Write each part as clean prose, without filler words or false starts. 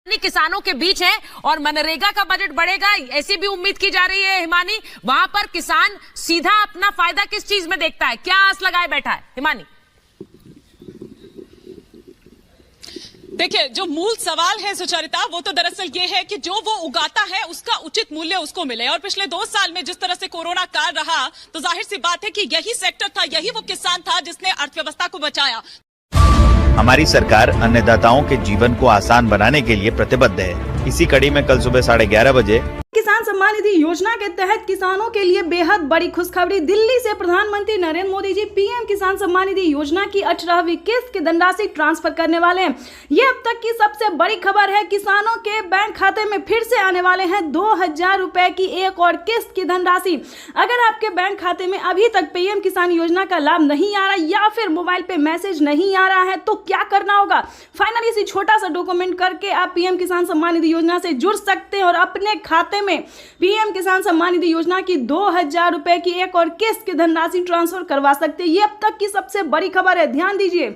किसानों के बीच है और मनरेगा का बजट बढ़ेगा ऐसी भी उम्मीद की जा रही है। हिमानी, वहां पर किसान सीधा अपना फायदा किस चीज में देखता है, क्या आस लगाए बैठा है? हिमानी, देखिए, जो मूल सवाल है सुचरिता, वो तो दरअसल ये है कि जो वो उगाता है उसका उचित मूल्य उसको मिले। और पिछले 2 साल में जिस तरह से कोरोना काल रहा, तो जाहिर सी बात है कि यही सेक्टर था, यही वो किसान था जिसने अर्थव्यवस्था को बचाया। हमारी सरकार अन्नदाताओं के जीवन को आसान बनाने के लिए प्रतिबद्ध है। इसी कड़ी में कल सुबह 11:30 बजे किसान सम्मान निधि योजना के तहत किसानों के लिए बेहद बड़ी खुशखबरी। दिल्ली से प्रधानमंत्री नरेंद्र मोदी जी पीएम किसान सम्मान निधि योजना की 18वीं किस्त की धनराशि ट्रांसफर करने वाले हैं। ये अब तक की सबसे बड़ी खबर है। किसानों के बैंक खाते में फिर से आने वाले हैं 2000 रुपए की एक और किस्त की धनराशि। अगर आपके बैंक खाते में अभी तक पीएम किसान योजना का लाभ नहीं आ रहा या फिर मोबाइल पे मैसेज नहीं आ रहा है तो क्या करना होगा? फाइनली इसी छोटा सा डॉक्यूमेंट करके आप पीएम किसान सम्मान निधि योजना से जुड़ सकते हैं और अपने खाते में पीएम किसान सम्मान निधि योजना की 2000 रुपए की एक और किस्त की धनराशि ट्रांसफर करवा सकते हैं। ये अब तक की सबसे बड़ी खबर है। ध्यान दीजिए,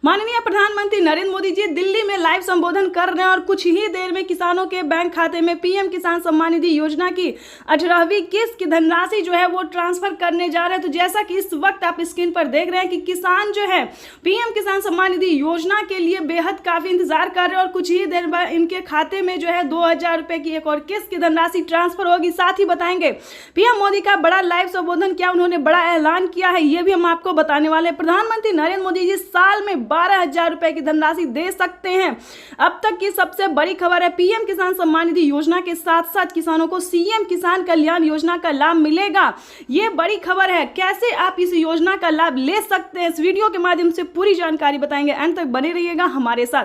माननीय प्रधानमंत्री नरेंद्र मोदी जी दिल्ली में लाइव संबोधन कर रहे हैं और कुछ ही देर में किसानों के बैंक खाते में पीएम किसान सम्मान निधि योजना की 18वीं किस्त की धनराशि जो है वो ट्रांसफर करने जा रहे हैं। तो जैसा कि इस वक्त आप स्क्रीन पर देख रहे हैं कि किसान जो है पीएम किसान सम्मान निधि योजना के लिए बेहद काफी इंतजार कर रहे हैं और कुछ ही देर बाद इनके खाते में जो है 2000 रुपए की एक और किस्त की धनराशि ट्रांसफर होगी। साथ ही बताएंगे पीएम मोदी का बड़ा लाइव संबोधन किया, उन्होंने बड़ा ऐलान किया है, ये भी हम आपको बताने वाले हैं। प्रधानमंत्री नरेंद्र मोदी जी साल में 12,000 रुपए की धनराशि दे सकते हैं। अब तक की सबसे बड़ी खबर है, पीएम किसान सम्मान निधि योजना के साथ साथ किसानों को सीएम किसान कल्याण योजना का लाभ मिलेगा। ये बड़ी खबर है। कैसे आप इस योजना का लाभ ले सकते हैं, इस वीडियो के माध्यम से पूरी जानकारी बताएंगे। अंत तक बने रहिएगा हमारे साथ।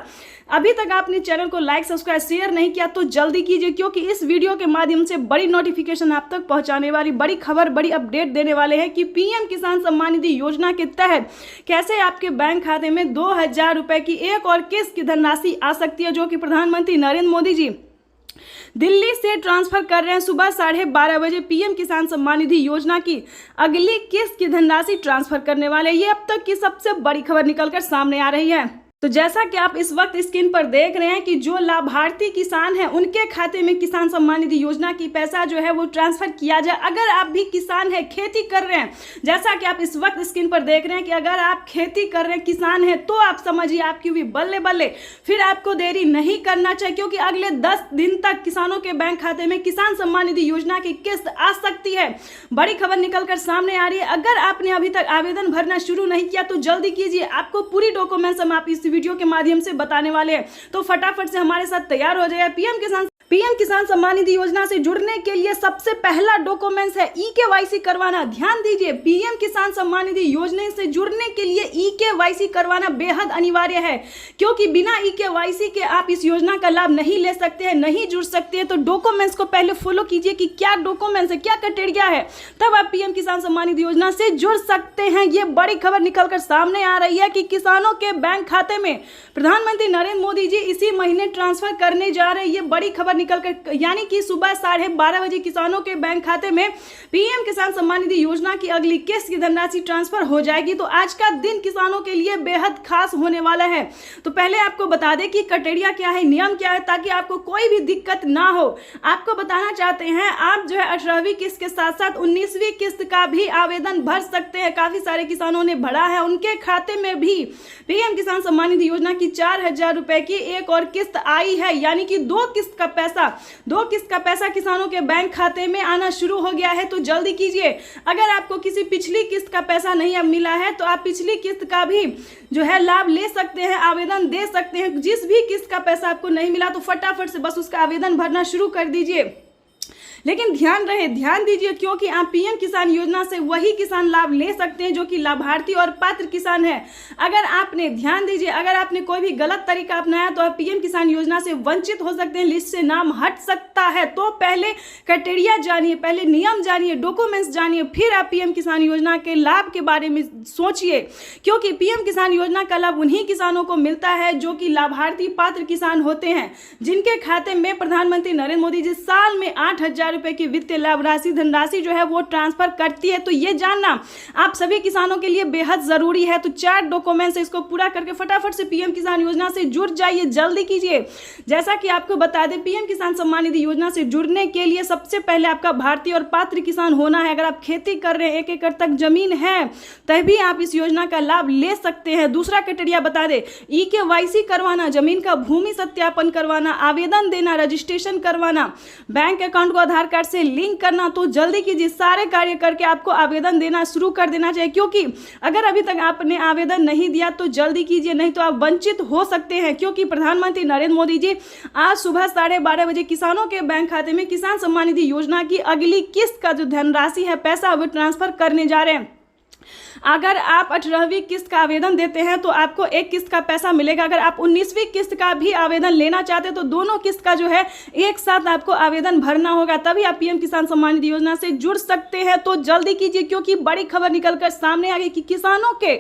अभी तक आपने चैनल को लाइक, सब्सक्राइब, शेयर नहीं किया तो जल्दी कीजिए, क्योंकि इस वीडियो के माध्यम से बड़ी नोटिफिकेशन आप तक पहुंचाने वाली, बड़ी खबर, बड़ी अपडेट देने वाले हैं कि पीएम किसान सम्मान निधि योजना के तहत कैसे आपके बैंक खाते में 2000 रुपए की एक और किस्त की धनराशि आ सकती है, जो कि प्रधानमंत्री नरेंद्र मोदी जी दिल्ली से ट्रांसफर कर रहे हैं। सुबह 12:30 बजे पीएम किसान सम्मान निधि योजना की अगली किस्त की धनराशि ट्रांसफर करने वाले। ये अब तक की सबसे बड़ी खबर निकलकर सामने आ रही है। तो जैसा कि आप इस वक्त स्क्रीन पर देख रहे हैं कि जो लाभार्थी किसान हैं उनके खाते में किसान सम्मान निधि योजना की पैसा जो है वो ट्रांसफर किया जाए। अगर आप भी किसान हैं, खेती कर रहे हैं, जैसा कि आप इस वक्त स्क्रीन पर देख रहे हैं कि अगर आप खेती कर रहे हैं, किसान हैं, तो आप समझिए आपकी भी बल्ले बल्ले। फिर आपको देरी नहीं करना चाहिए, क्योंकि अगले 10 दिन तक किसानों के बैंक खाते में किसान सम्मान निधि योजना की किस्त आ सकती है। बड़ी खबर निकलकर सामने आ रही है। अगर आपने अभी तक आवेदन भरना शुरू नहीं किया तो जल्दी कीजिए। आपको पूरी डॉक्यूमेंट्स हम आप इस वीडियो के माध्यम से बताने वाले हैं, तो फटाफट से हमारे साथ तैयार हो जाइए। पीएम किसान सम्मान निधि योजना से जुड़ने के लिए सबसे पहला डॉक्यूमेंट्स है ई-केवाईसी करवाना। ध्यान दीजिए, पीएम किसान सम्मान निधि योजना से जुड़ने के लिए ई-केवाईसी करवाना बेहद अनिवार्य है, क्योंकि बिना ई-केवाईसी के आप इस योजना का लाभ नहीं ले सकते हैं, नहीं जुड़ सकते हैं। तो डॉक्यूमेंट्स को पहले फॉलो कीजिए कि क्या डॉक्यूमेंट्स है, क्या क्राइटेरिया है, तब आप पीएम किसान सम्मान निधि योजना से जुड़ सकते हैं। ये बड़ी खबर निकलकर सामने आ रही है कि किसानों के बैंक खाते में प्रधानमंत्री नरेंद्र मोदी जी इसी महीने ट्रांसफर करने जा रहे हैं। ये बड़ी खबर निकलकर, यानी कि सुबह 12:30 बजे किसानों के बैंक खाते में पीएम किसान सम्मान निधि योजना की अगली किस्त की धनराशि ट्रांसफर हो जाएगी। तो आज का दिन किसानों के लिए बेहद खास होने वाला है। तो पहले आपको बता दें कि क्राइटेरिया क्या है, नियम क्या है, ताकि आपको कोई भी दिक्कत ना हो। आपको बताना चाहते हैं, आप जो है 18वीं किस्त के साथ साथ 19वीं किस्त का भी आवेदन भर सकते हैं। काफी सारे किसानों ने भरा है, उनके खाते में भी पीएम किसान सम्मान निधि योजना की 4000 रुपए की एक और किस्त आई है, यानी कि 2 किस्त का पैसा किसानों के बैंक खाते में आना शुरू हो गया है। तो जल्दी कीजिए। अगर आपको किसी पिछली किस्त का पैसा नहीं अब मिला है तो आप पिछली किस्त का भी जो है लाभ ले सकते हैं, आवेदन दे सकते हैं। जिस भी किस्त का पैसा आपको नहीं मिला तो फटाफट से बस उसका आवेदन भरना शुरू कर दीजिए। लेकिन ध्यान दीजिए, क्योंकि आप पीएम किसान योजना से वही किसान लाभ ले सकते हैं जो कि लाभार्थी और पात्र किसान है। अगर आपने कोई भी गलत तरीका अपनाया तो आप पीएम किसान योजना से वंचित हो सकते हैं, लिस्ट से नाम हट सकता है। तो पहले क्राइटेरिया जानिए, पहले नियम जानिए, डॉक्यूमेंट्स जानिए, फिर आप पीएम किसान योजना के लाभ के बारे में सोचिए, क्योंकि पीएम किसान योजना का लाभ उन्हीं किसानों को मिलता है जो कि लाभार्थी पात्र किसान होते हैं, जिनके खाते में प्रधानमंत्री नरेंद्र मोदी जी साल में 8000 रुपए की वित्तीय लाभ राशि धनराशि जो है वो ट्रांसफर करती है। तो ये जानना आप सभी किसानों के लिए बेहद जरूरी है। तो 4 डॉक्यूमेंट्स इसको पूरा करके फटाफट से पीएम किसान योजना से जुड़ जाइए, जल्दी कीजिए। जैसा कि आपको बता दें, पीएम किसान सम्मान निधि योजना से जुड़ने के लिए सबसे पहले आपका भारतीय और पात्र किसान होना है। अगर आप खेती कर रहे हैं, 1 एकड़ तक जमीन है, तभी आप इस योजना का लाभ ले सकते हैं। दूसरा क्राइटेरिया बता दें, EKYC करवाना, जमीन का भूमि सत्यापन करवाना, आवेदन देना, रजिस्ट्रेशन करवाना, बैंक अकाउंट को आधार कार्ड से लिंक करना। तो जल्दी कीजिए, सारे कार्य करके आपको आवेदन देना शुरू कर देना चाहिए, क्योंकि अगर अभी तक आपने आवेदन नहीं दिया तो जल्दी कीजिए, नहीं तो आप वंचित हो सकते हैं। क्योंकि प्रधानमंत्री नरेंद्र मोदी जी आज सुबह 12:30 बजे किसानों के बैंक खाते में किसान सम्मान निधि योजना की अगली किस्त का जो धनराशि है, पैसा, वो ट्रांसफर करने जा रहे हैं। अगर आप 18वीं किस्त का आवेदन देते हैं तो आपको 1 किस्त का पैसा मिलेगा। अगर आप 19वीं किस्त का भी आवेदन लेना चाहते हैं तो दोनों किस्त का जो है एक साथ आपको आवेदन भरना होगा, तभी आप पीएम किसान सम्मान निधि योजना से जुड़ सकते हैं। तो जल्दी कीजिए, क्योंकि बड़ी खबर निकलकर सामने आ गई कि किसानों के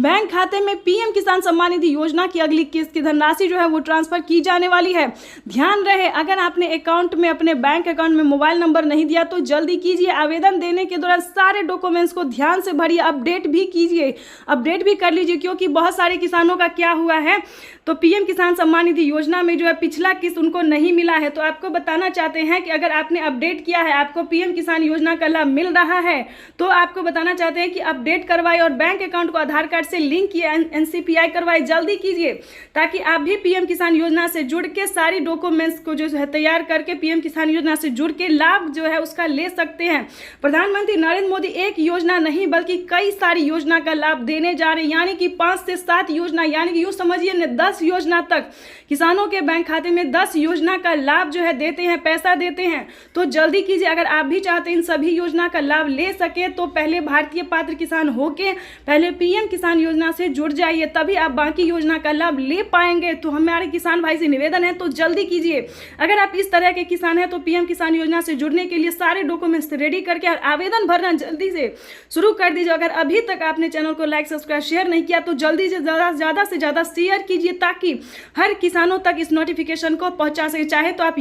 बैंक खाते में पीएम किसान सम्मान निधि योजना की अगली किस्त की धनराशि जो है वो ट्रांसफर की जाने वाली है। ध्यान रहे, अगर आपने अकाउंट में, अपने बैंक अकाउंट में मोबाइल नंबर नहीं दिया तो जल्दी कीजिए। आवेदन देने के दौरान सारे डॉक्यूमेंट्स को ध्यान से भरिए, अपडेट भी कीजिए, अपडेट भी कर लीजिए। क्योंकि बहुत सारे किसानों का क्या हुआ है, तो पीएम किसान सम्मान निधि योजना में जो है पिछला किस्त उनको नहीं मिला है। तो आपको बताना चाहते हैं कि अगर आपने अपडेट किया है, आपको पीएम किसान योजना का लाभ मिल रहा है, तो आपको बताना चाहते हैं कि अपडेट करवाए और बैंक अकाउंट को आधार कार्ड से लिंक किए, NCPI करवाए। जल्दी कीजिए ताकि आप भी पीएम किसान योजना से जुड़ के सारी डॉक्यूमेंट्स को जो है तैयार करके पीएम किसान योजना से जुड़ के लाभ जो है उसका ले सकते हैं। प्रधानमंत्री नरेंद्र मोदी एक योजना नहीं बल्कि कई सारी योजना का लाभ देने जा रहे हैं, यानी कि 5 से 7 योजना, यानी कि यूं समझिए न 10 योजना तक किसानों के बैंक खाते में 10 योजना का लाभ जो है देते हैं, पैसा देते हैं। तो जल्दी कीजिए, अगर आप भी चाहते हैं इन सभी योजना का लाभ ले सके तो पहले भारतीय पात्र किसान होके पहले पीएम किसान योजना से जुड़ जाइए, तभी आप बाकी योजना का लाभ ले पाएंगे। तो हमारे किसान भाई से निवेदन है, तो जल्दी कीजिए। अगर आप इस तरह के किसान हैं तो पीएम किसान योजना से जुड़ने के लिए सारे डॉक्यूमेंट्स रेडी करके और आवेदन भरना जल्दी से शुरू कर दीजिए। अगर अभी तक आपने चैनल को लाइक, सब्सक्राइब, शेयर नहीं किया तो जल्दी से ज़्यादा से ज़्यादा शेयर कीजिए, ताकि हर किसानों तक इस नोटिफिकेशन को पहुंचा सके। चाहे तो आप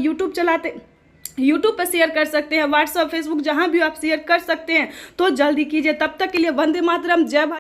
यूट्यूब पर शेयर कर सकते हैं, व्हाट्सएप, फेसबुक, जहां भी आप शेयर कर सकते हैं। तो जल्दी कीजिए। तब तक के लिए वंदे मातरम, जय भारत।